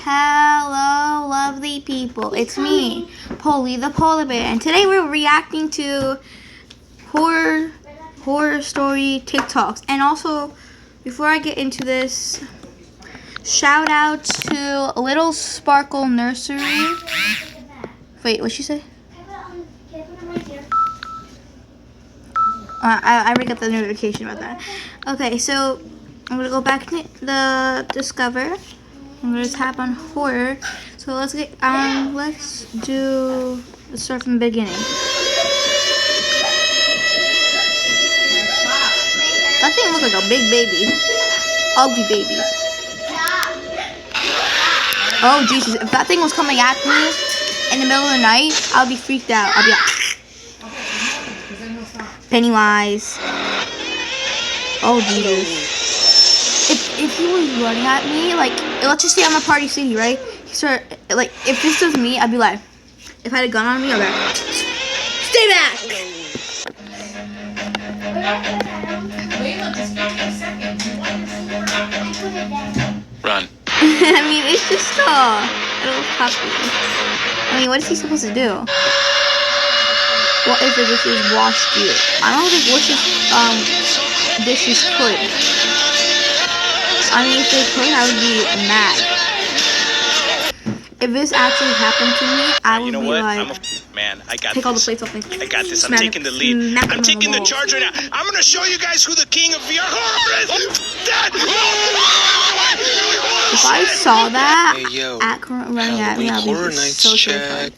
Hello, lovely people. It's me, Polly the Polar Bear, and today we're reacting to horror story TikToks. And also, before I get into this, shout out to Little Sparkle Nursery. Wait, what'd she say? I already got the notification about that. Okay, so I'm gonna go back to the Discover. I'm gonna tap on horror. So let's do let's start from the beginning. That thing looks like a big baby, ugly baby. Oh Jesus! If that thing was coming at me in the middle of the night, I'll be freaked out. I'll be like, Pennywise. Oh Jesus. If he was running at me, like, let's just say I'm a Party City, right? Like, if this was me, I'd be like, if I had a gun on me, I'd be like, stay back! Run. I mean, it's just a little puppy. I mean, what is he supposed to do? What if the dishes washed you? I don't think dishes could. I mean, if they could, I would be mad. If this actually happened to me, I would be like, I got take all the plates off me. I got this. I'm taking the lead. I'm taking the charge right now. I'm gonna show you guys who the king of VR horror is. If I saw that Hey, yo, running at me, I'd be so terrified.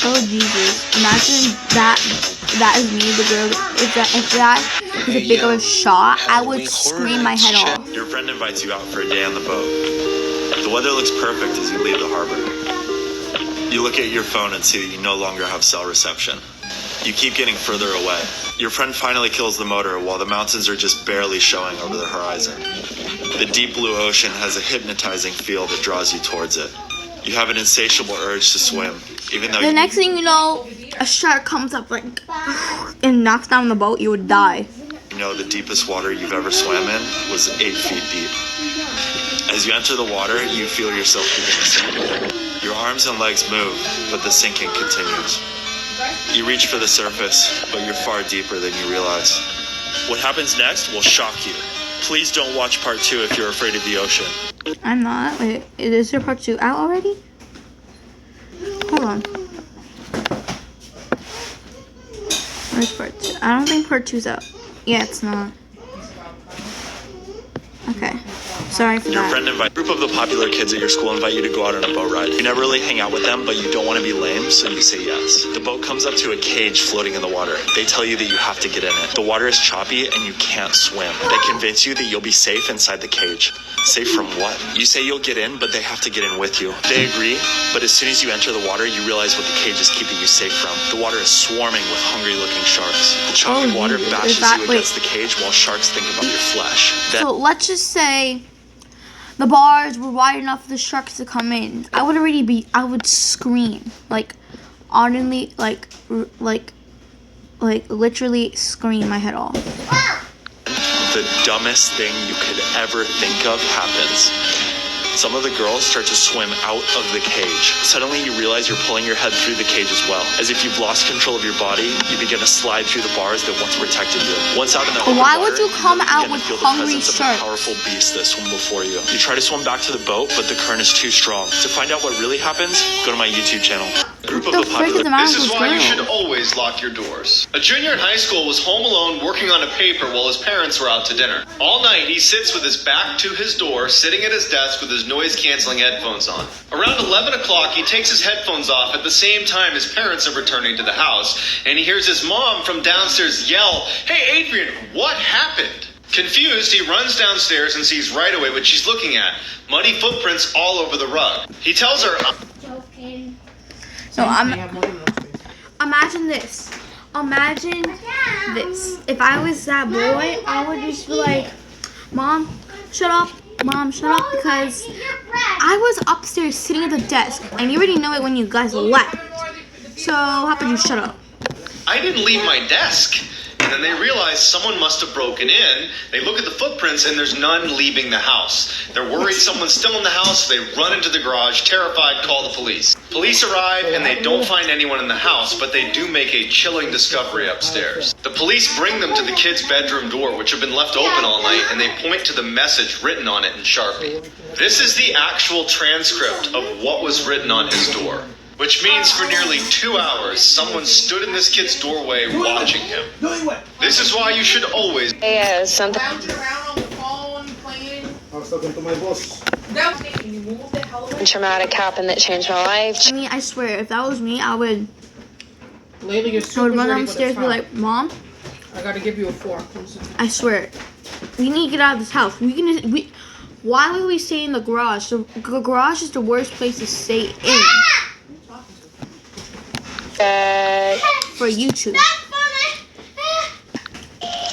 Oh Jesus! Imagine that is me, the girl. If that is a big of a shot, I would scream my head off. Your friend invites you out for a day on the boat. The weather looks perfect as you leave the harbor. You look at your phone and see that you no longer have cell reception. You keep getting further away. Your friend finally kills the motor while the mountains are just barely showing over the horizon. The deep blue ocean has a hypnotizing feel that draws you towards it. You have an insatiable urge to swim, even though the next thing you know, a shark comes up like and knocks down the boat. You would die. you know the deepest water you've ever swam in was 8 feet deep. As you enter the water, you feel yourself begin to sink. Your arms and legs move, but the sinking continues. You reach for the surface, but you're far deeper than you realize. What happens next will shock you. Please don't watch part 2 if you're afraid of the ocean. I'm not. Wait, is there part 2 out already? Hold on. Where's part 2? I don't think part 2's out. Yeah, it's not. Okay. Sorry for Your that. friend a group of the popular kids at your school invite you to go out on a boat ride. You never really hang out with them, but you don't want to be lame, so you say yes. The boat comes up to a cage floating in the water. They tell you that you have to get in it. The water is choppy and you can't swim. They convince you that you'll be safe inside the cage. Safe from what? You say you'll get in, but they have to get in with you. They agree, but as soon as you enter the water, you realize what the cage is keeping you safe from. The water is swarming with hungry-looking sharks. The choppy water bashes you against the cage while sharks think about your flesh. So let's just say the bars were wide enough for the sharks to come in. I would scream, like, audibly, like literally scream my head off. The dumbest thing you could ever think of happens. Some of the girls start to swim out of the cage. Suddenly you realize you're pulling your head through the cage as well. As if you've lost control of your body, you begin to slide through the bars that once protected you. Once out in the open Why water, would you come out with feel hungry the presence sharks? of a powerful beast that swim before you. You try to swim back to the boat, but the current is too strong. To find out what really happens, go to my YouTube channel. Group of the popular. This is why you should always lock your doors. A junior in high school was home alone working on a paper while his parents were out to dinner. All night he sits with his back to his door, sitting at his desk with his noise-canceling headphones on. Around 11 o'clock he takes his headphones off at the same time his parents are returning to the house, and he hears his mom from downstairs yell, "Hey Adrian, what happened?" Confused, he runs downstairs and sees right away what she's looking at. Muddy footprints all over the rug. He tells her, So imagine this. Imagine this. If I was that boy, I would just be like, Mom, shut up. Mom, shut up, because I was upstairs sitting at the desk, and you already know it when you guys left. So how about you shut up? "I didn't leave my desk." And then they realize someone must have broken in. They look at the footprints and there's none leaving the house. They're worried someone's still in the house. They run into the garage, terrified, call the police. Police arrive and they don't find anyone in the house, but they do make a chilling discovery upstairs. The police bring them to the kid's bedroom door, which had been left open all night, and they point to the message written on it in Sharpie. This is the actual transcript of what was written on his door. Which means for nearly 2 hours, someone stood in this kid's doorway watching him. This is why you should always... Yeah, something. Lounging around on the phone, playing. I was talking to my boss. That was you move the hell away. Traumatic happened that changed my life. I mean, I swear, if that was me, I would Layla, you're I super would run ready downstairs and be like, Mom, I gotta give you a fork. I swear, we need to get out of this house. Why would we stay in the garage? The garage is the worst place to stay in for YouTube.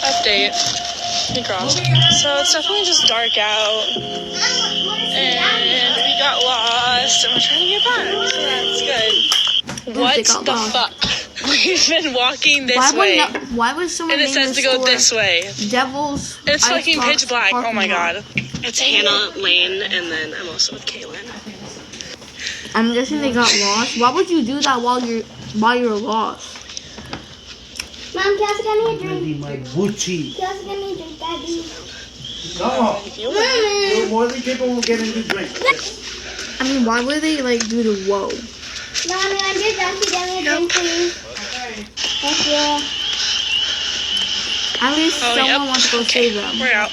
Update. Hey girl. So it's definitely just dark out. And we got lost and we're trying to get back. So that's good. What They got the lost. fuck? We've been walking this way. Why would someone And it name says the to go store this way. Devil's It's Icebox fucking pitch black. Oh my Parking Lot? god. It's Hannah Lane and then I'm also with Kaylin. I'm guessing they got lost. Why would you do that while you're lost? Mom, can I get me a drink? Ready, my Gucci. Can I get me a drink, Daddy? No, you're more than capable of getting the drink. I mean, why would they like do the whoa? Mommy, I'm just asking get me a drink, please. Thank you. At least Oh, someone yep. wants to go save them. We're out.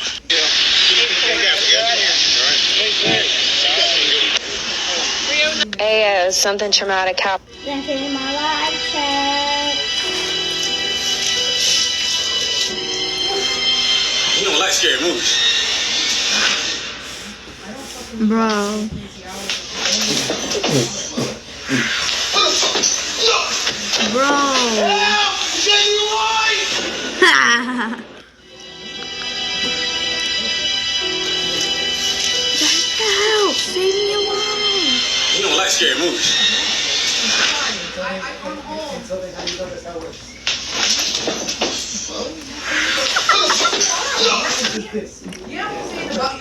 Hey, something traumatic happened. Then give me my life check. You don't like scary movies. Bro. Bro. Help! Save me alive! You don't like scary movies.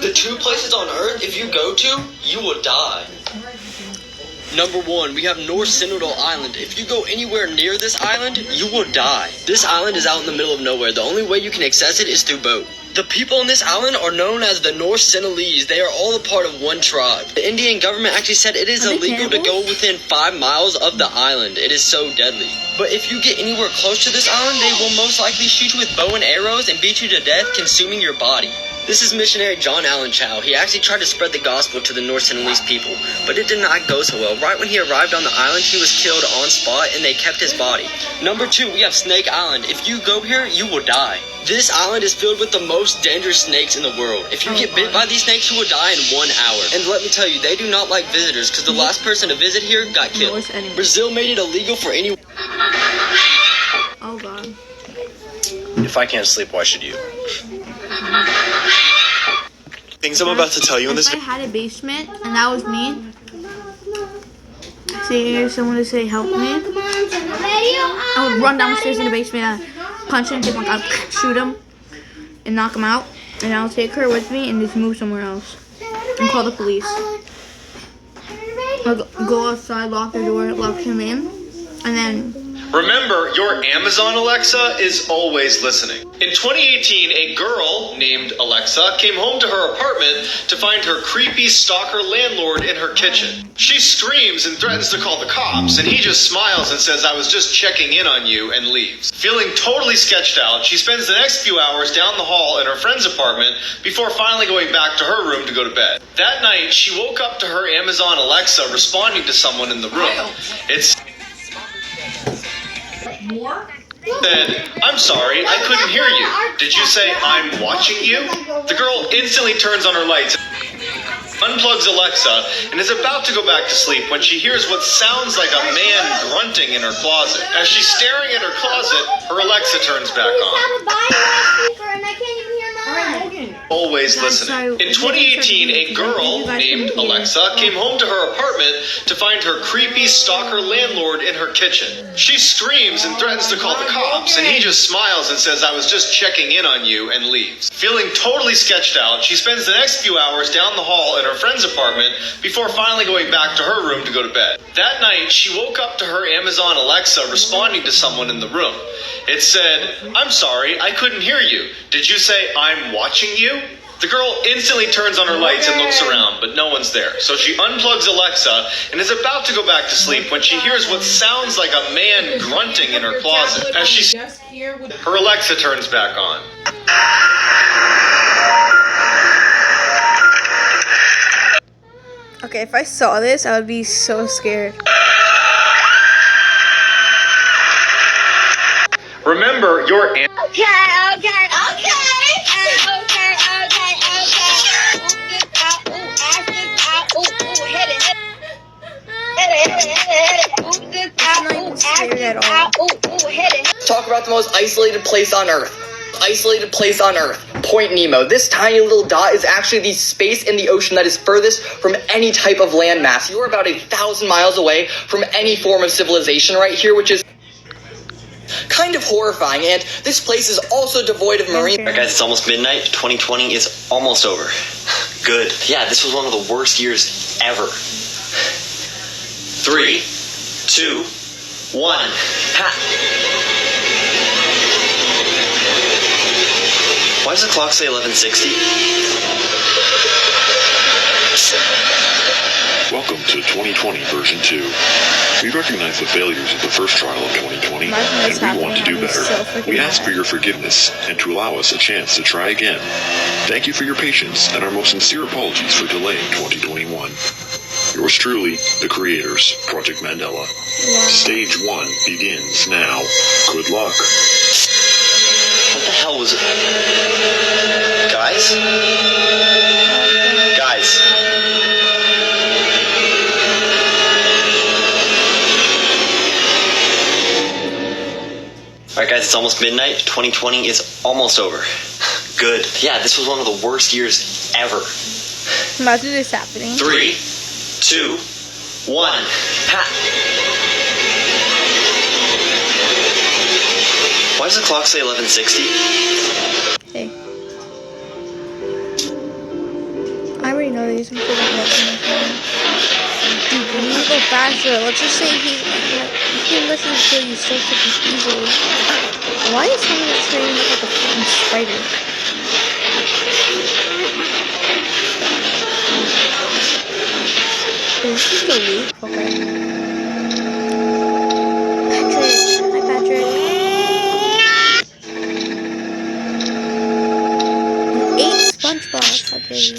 The two places on Earth, if you go to, you will die. Number one, we have North Sentinel Island. If you go anywhere near this island, you will die. This island is out in the middle of nowhere. The only way you can access it is through boat. The people on this island are known as the North Sentinelese. They are all a part of one tribe. The Indian government actually said it is Are they illegal to cannibals? go within 5 miles of the island. It is so deadly. But if you get anywhere close to this island, they will most likely shoot you with bow and arrows and beat you to death, consuming your body. This is missionary John Allen Chow. He actually tried to spread the gospel to the North Sentinelese people, but it did not go so well. Right when he arrived on the island, he was killed on spot and they kept his body. Number two, we have Snake Island. If you go here, you will die. This island is filled with the most dangerous snakes in the world. If you get bit by these snakes, you will die in 1 hour. And let me tell you, they do not like visitors because the last person to visit here got killed. Worst enemy. Brazil made it illegal for anyone. Oh god. If I can't sleep, why should you? Things I'm about to tell you in this If I had a basement and that was me, say someone to say help Come me, on, turn the radio on. I would run downstairs in the basement and punch him, take my gun, shoot him, and knock him out. And I'll take her with me and just move somewhere else and call the police. I'll go outside, lock the door, lock him in, and then Remember, your Amazon Alexa is always listening. In 2018, a girl named Alexa came home to her apartment to find her creepy stalker landlord in her kitchen. She screams and threatens to call the cops, and he just smiles and says, "I was just checking in on you," and leaves. Feeling totally sketched out, she spends the next few hours down the hall in her friend's apartment before finally going back to her room to go to bed. That night, she woke up to her Amazon Alexa responding to someone in the room. It's said, "I'm sorry, I couldn't hear you. Did you say I'm watching you?" The girl instantly turns on her lights, unplugs Alexa, and is about to go back to sleep when she hears what sounds like a man grunting in her closet. As she's staring at her closet, her Alexa turns back on. Always listening. In 2018, a girl named Alexa came home to her apartment to find her creepy stalker landlord in her kitchen. She screams and threatens to call the cops, and he just smiles and says, "I was just checking in on you," and leaves. Feeling totally sketched out, she spends the next few hours down the hall at her friend's apartment before finally going back to her room to go to bed. That night, she woke up to her Amazon Alexa responding to someone in the room. It said, "I'm sorry, I couldn't hear you. Did you say I'm watching you?" The girl instantly turns on her lights and looks around, but no one's there. So she unplugs Alexa and is about to go back to sleep when she hears what sounds like a man grunting in her closet. As she her Alexa turns back on. Okay, if I saw this, I would be so scared. Remember, your Okay. Talk about the most isolated place on Earth. Isolated place on Earth. Point Nemo. This tiny little dot is actually the space in the ocean that is furthest from any type of landmass. You are about 1,000 miles away from any form of civilization right here, which is kind of horrifying, and this place is also devoid of marine. Alright guys, it's almost midnight. 2020 is almost over. Good. Yeah, this was one of the worst years ever. 3, 2, 1. Ha! Why does the clock say 11:60? Welcome to 2020 version 2. We recognize the failures of the first trial of 2020, and we want to do better. We ask for your forgiveness and to allow us a chance to try again. Thank you for your patience and our most sincere apologies for delaying 2021. Yours truly, the creators, Project Mandela. Stage 1 begins now. Good luck. What the hell was it? Guys? Guys. Alright guys, it's almost midnight. 2020 is almost over. Good. Yeah, this was one of the worst years ever. Imagine this happening. 3, 2, 1. Ha! Why does the clock say 11:60? Hey. I already know these. I'm putting it up in my phone. Dude, we need to go faster. Let's just say he listen to you so freaking easily. Why is someone that's training look like a fucking spider? Is this just a loop? Okay. Patrick. Hi, Patrick. 8 SpongeBob. How dare you?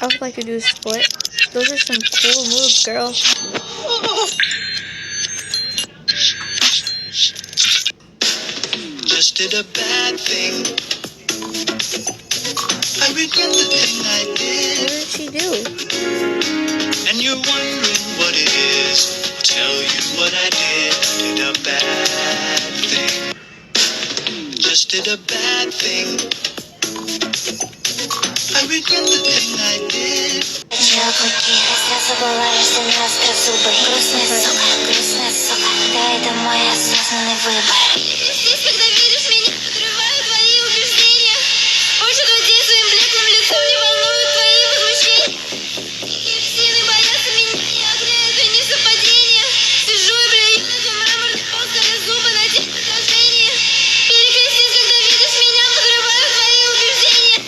I would like to do a split. Those are some cool moves, girl. Just did a bad thing. I regret the thing I did. What did she do? And you're wondering what it is. I'll tell you what I did. Did a bad thing. Just did a bad thing. I regret the thing I did. Яблоки, я забыла, что не острозубый. Грустная сука, да это мой осознанный выбор. Здесь, когда видишь меня, подрываю твои убеждения. Больше людей своим блеклым лицом не волнуют твои возмущения. Такие псины боятся меня, я огня, это не совпадение. Сижу и блюю на твой мраморный пол, скали зубы на день отражения. Перекрестись, когда видишь меня, подрываю твои убеждения.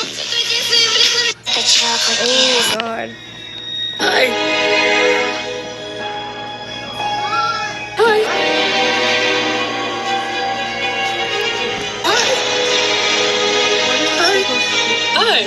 Больше людей своим блеклым лицом. Oh god. Hi. Hi. Hi. Hi.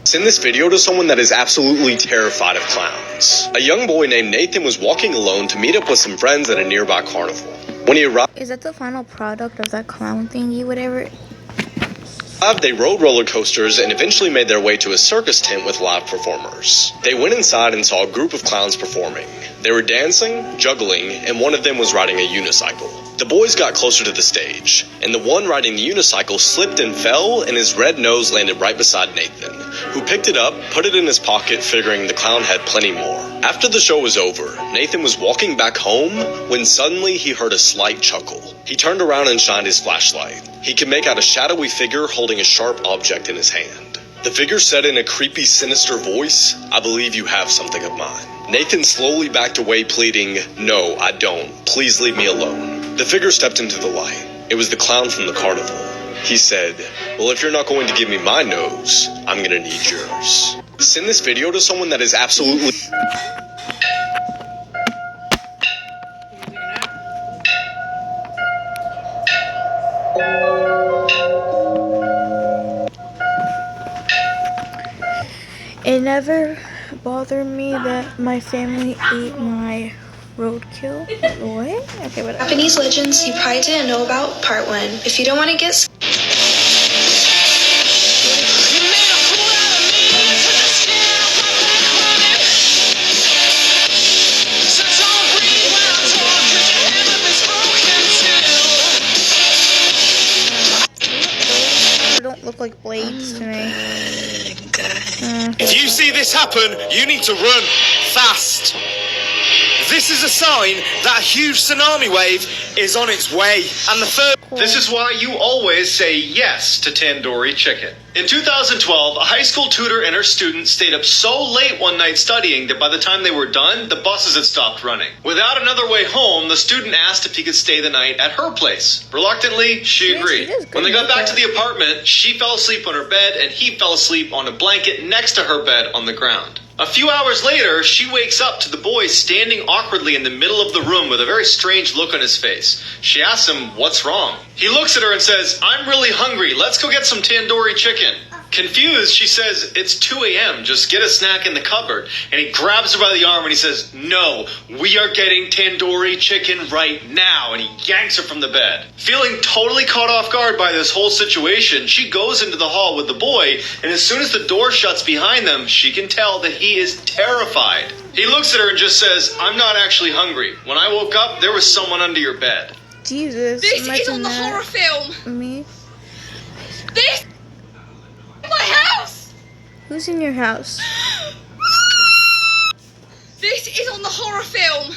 Send this video to someone that is absolutely terrified of clowns. A young boy named Nathan was walking alone to meet up with some friends at a nearby carnival. When he arrived, Is that the final product of that clown thingy, whatever? they rode roller coasters and eventually made their way to a circus tent with live performers. They went inside and saw a group of clowns performing. They were dancing, juggling, and one of them was riding a unicycle. The boys got closer to the stage, and the one riding the unicycle slipped and fell, and his red nose landed right beside Nathan, who picked it up, put it in his pocket, figuring the clown had plenty more. After the show was over, Nathan was walking back home when suddenly he heard a slight chuckle. He turned around and shined his flashlight. He could make out a shadowy figure holding a sharp object in his hand. The figure said in a creepy, sinister voice, "I believe you have something of mine." Nathan slowly backed away, pleading, "No, I don't. Please leave me alone." The figure stepped into the light. It was the clown from the carnival. He said, "Well, if you're not going to give me my nose, I'm gonna need yours." Send this video to someone that is absolutely... It never bothered me that my family ate my roadkill. What? Okay, whatever. Japanese legends you probably didn't know about, part 1. If you don't want to get don't look like blades to me. If you see this happen, you need to run fast. This is a sign that a huge tsunami wave is on its way. And the first... This is why you always say yes to tandoori chicken. In 2012, a high school tutor and her student stayed up so late one night studying that by the time they were done, the buses had stopped running. Without another way home, the student asked if he could stay the night at her place. Reluctantly, she agreed. When they got back to the apartment, she fell asleep on her bed and he fell asleep on a blanket next to her bed on the ground. A few hours later, she wakes up to the boy standing awkwardly in the middle of the room with a very strange look on his face. She asks him, "What's wrong?" He looks at her and says, "I'm really hungry. Let's go get some tandoori chicken." Confused, she says, "It's 2 a.m. Just get a snack in the cupboard." And he grabs her by the arm and he says, "No, we are getting tandoori chicken right now." And he yanks her from the bed. Feeling totally caught off guard by this whole situation, she goes into the hall with the boy, and as soon as the door shuts behind them, she can tell that he is terrified. He looks at her and just says, "I'm not actually hungry. When I woke up, there was someone under your bed." Jesus. This is on the horror film. Me? This my house! Who's in your house? This is on the horror film.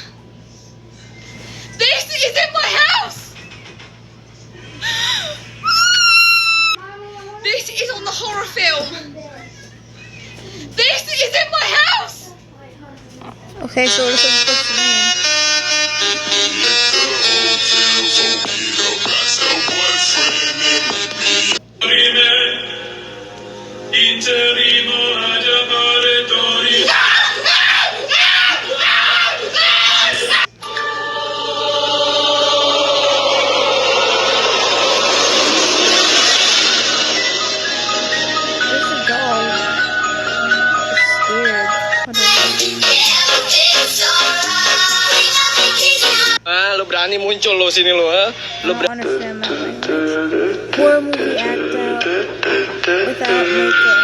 This is in my house! This is on the horror film. This is in my house! Okay, so what is it supposed to mean? Lo berani muncul lo sini lo, ha? Lo berani. Horror movie act out without makeup.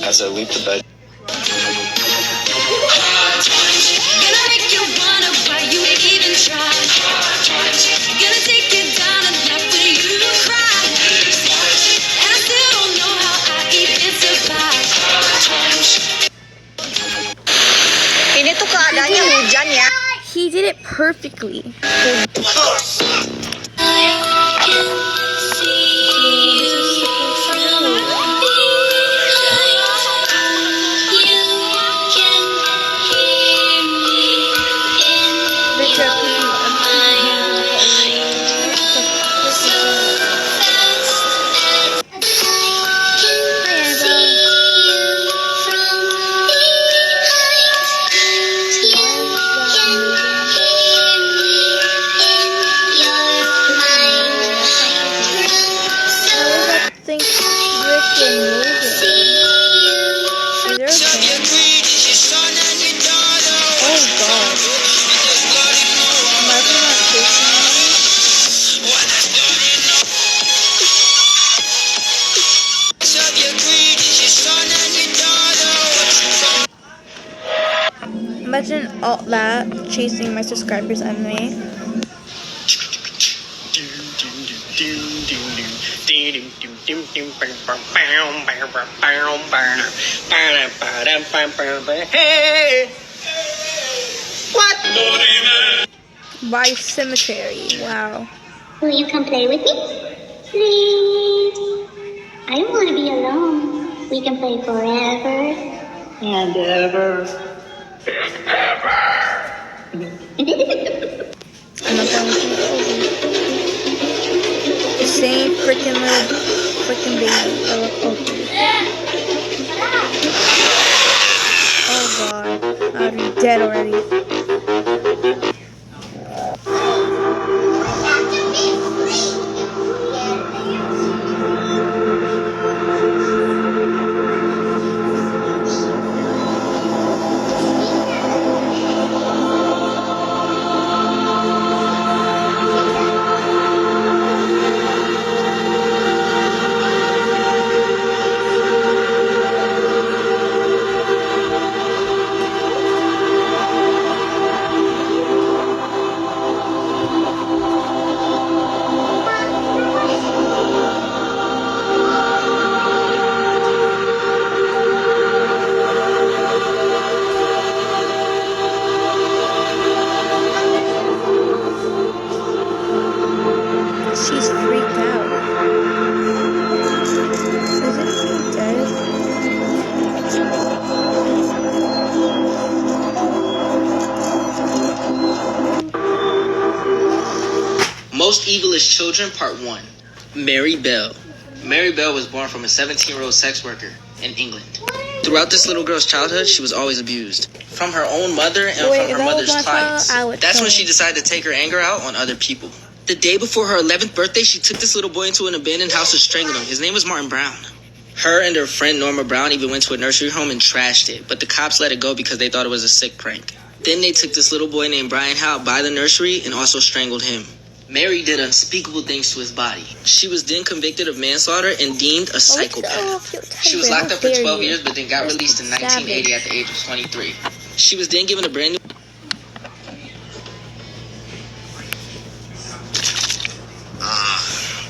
As I leap to bed, Ini tuh keadaannya hujan ya. He perfectly. Imagine all that chasing my subscribers and me. Hey! What? By cemetery. Wow. Will you come play with me? Please. I don't want to be alone. We can play forever. And ever. The same freaking baby. Oh god. I'd be dead already. She's freaked out. Isn't she dead? Most Evilest Children, Part 1. Mary Bell. Mary Bell was born from a 17-year-old sex worker in England. Throughout this little girl's childhood, she was always abused. From her own mother and from her mother's clients. That's when she decided to take her anger out on other people. The day before her 11th birthday, she took this little boy into an abandoned house and strangled him. His name was Martin Brown. Her and her friend Norma Brown even went to a nursery home and trashed it, but the cops let it go because they thought it was a sick prank. Then they took this little boy named Brian Howe by the nursery and also strangled him. Mary did unspeakable things to his body. She was then convicted of manslaughter and deemed a psychopath. She was locked up for 12 years, but then got released in 1980 at the age of 23. She was then given a brand new...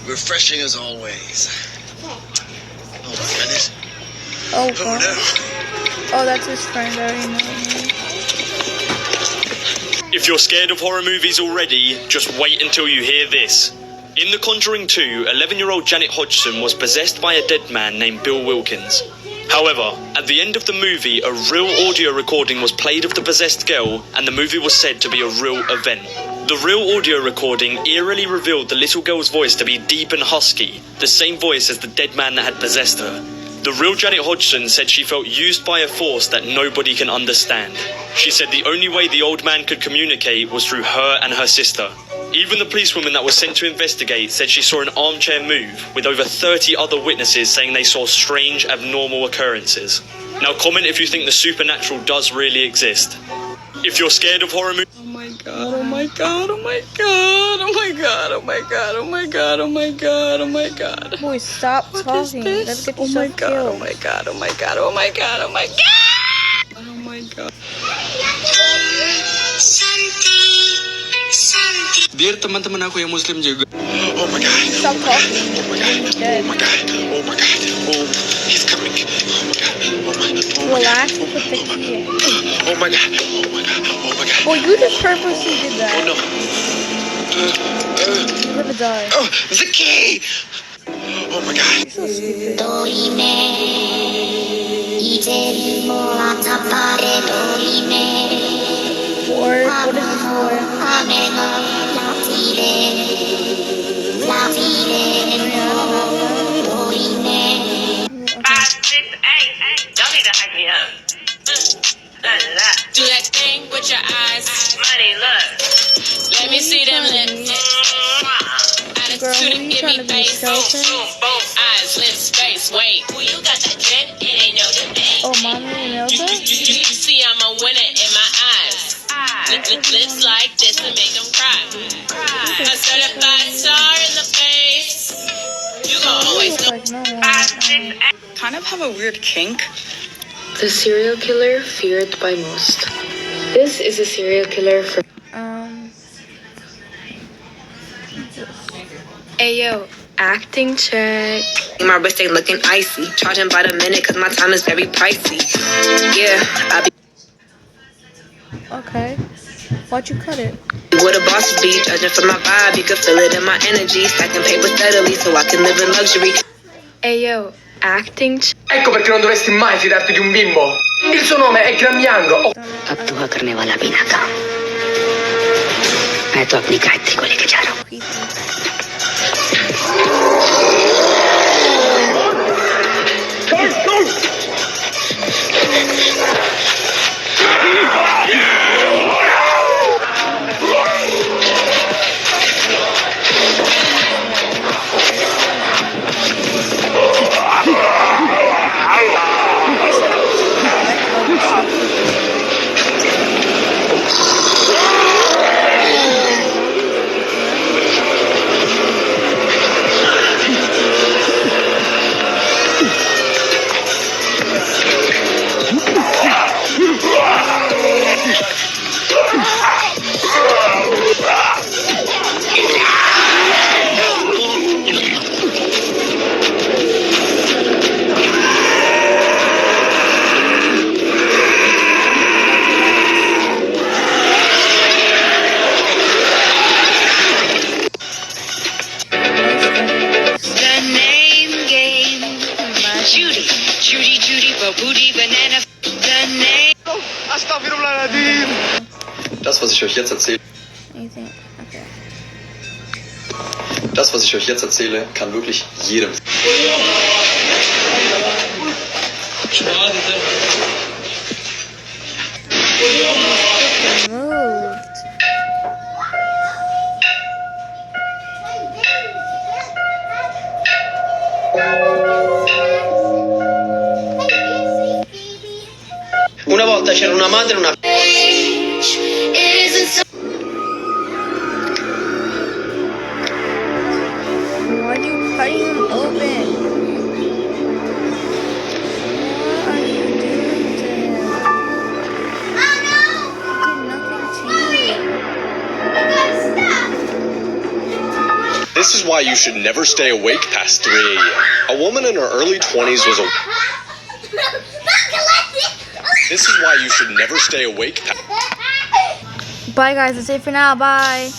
Refreshing as always. Oh my goodness. Oh god. Oh, that's his friend. I already know him. If you're scared of horror movies already, just wait until you hear this. In The Conjuring 2, 11-year-old Janet Hodgson was possessed by a dead man named Bill Wilkins. However, at the end of the movie, a real audio recording was played of the possessed girl, and the movie was said to be a real event. The real audio recording eerily revealed the little girl's voice to be deep and husky, the same voice as the dead man that had possessed her. The real Janet Hodgson said she felt used by a force that nobody can understand. She said the only way the old man could communicate was through her and her sister. Even the policewoman that was sent to investigate said she saw an armchair move, with over 30 other witnesses saying they saw strange, abnormal occurrences. Now comment if you think the supernatural does really exist. If you're scared of horror movies... Oh my god, oh my god, oh my god, oh my god, oh my god, oh my god, oh my god, oh my god. Boy, stop talking. Let's get yourself killed. Oh my god, oh my god, oh my god, oh my god. Oh my god. Biar teman-teman aku yang Muslim juga. Oh my god. Stop talking. Oh my god. Oh my god. Oh my god. Oh, he's coming. Oh my god. Oh Relax and put the key in. Oh my god. Oh my god. Oh my god. Well, you just purposely did that. Oh no. You're gonna die. Oh, the key! Oh my god. You're so stupid. Or what is this for? Y'all need to hype me up. Do that thing with your eyes. Money, look. Let me see them lips. Attitude and give me face. Both eyes, lips, face. Wait. Who you got that jet? It ain't no debate. Oh, mommy, you know that? You see I'm a winner in my eyes. Lips like this to make them cry. A certified star in the face. You gon' always know. Kind of have a weird kink. The serial killer feared by most. This is a serial killer from. Ayo, acting check. My wrist ain't looking icy. Charging by the minute cause my time is very pricey. Yeah, I be Okay. Why'd you cut it? what a boss be. Judging from my vibe, you can feel it in my energy. Stacking paper steadily so I can live in luxury. Ayo, acting check. Ecco perché non dovresti mai fidarti di un bimbo. Il suo nome è Gramyango. अब दुआ करने वाला भी ना काम मैं तो अपनी गायत्री को लेके जा रहा हूँ Das, was ich euch jetzt erzähle. Das, was ich euch jetzt erzähle, kann wirklich jedem. Una volta c'era una madre e una... Why are you cutting them open? What are you doing to him? Oh no! He did nothing to you. This is why you should never stay awake past 3 a.m. A woman in her early 20s was a... This is why you should never stay awake past... Bye guys, that's it for now. Bye.